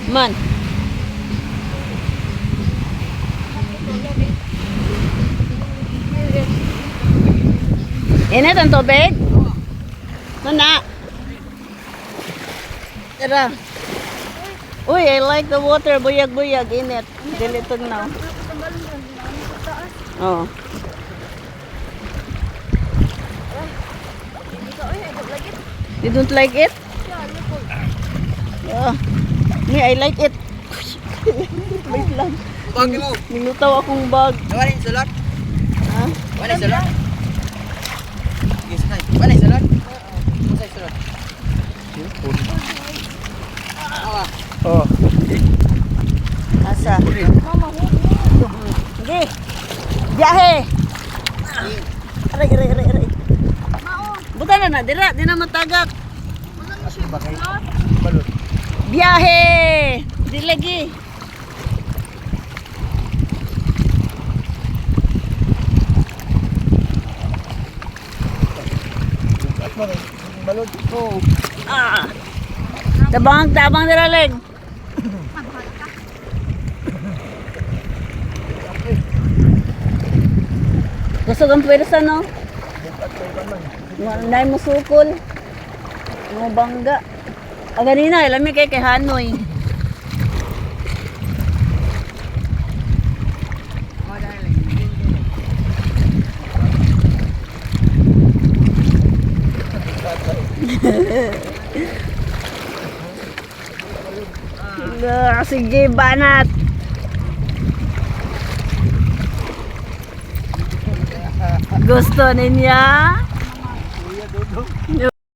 Man. Init ang tubig? Nana. Tara. Uy, I like the water. Buyag-buyag. Init. Dilitog na. Oh. You don't like it? Yeah. Me, I like it. Wait lang. Bag mo. Nilutaw akong bag. Wala yung salat. Ha? Wala yung salat. Yes, nay. Wala yung salat. Wala yung salat. Oh. Asa? Sige. Biyahe. Aray, aray, aray, aray. Buta na, dira, di na matagak. Balot. Biyahe. Di lagi. Balot. Oh. Ah. Tabang dira leg. Gusto kang pwersa, no? Nay mo sukol. Mo bangga. Ah, ganina, lami kay Hanoy. Sige, banat. Gusto niya?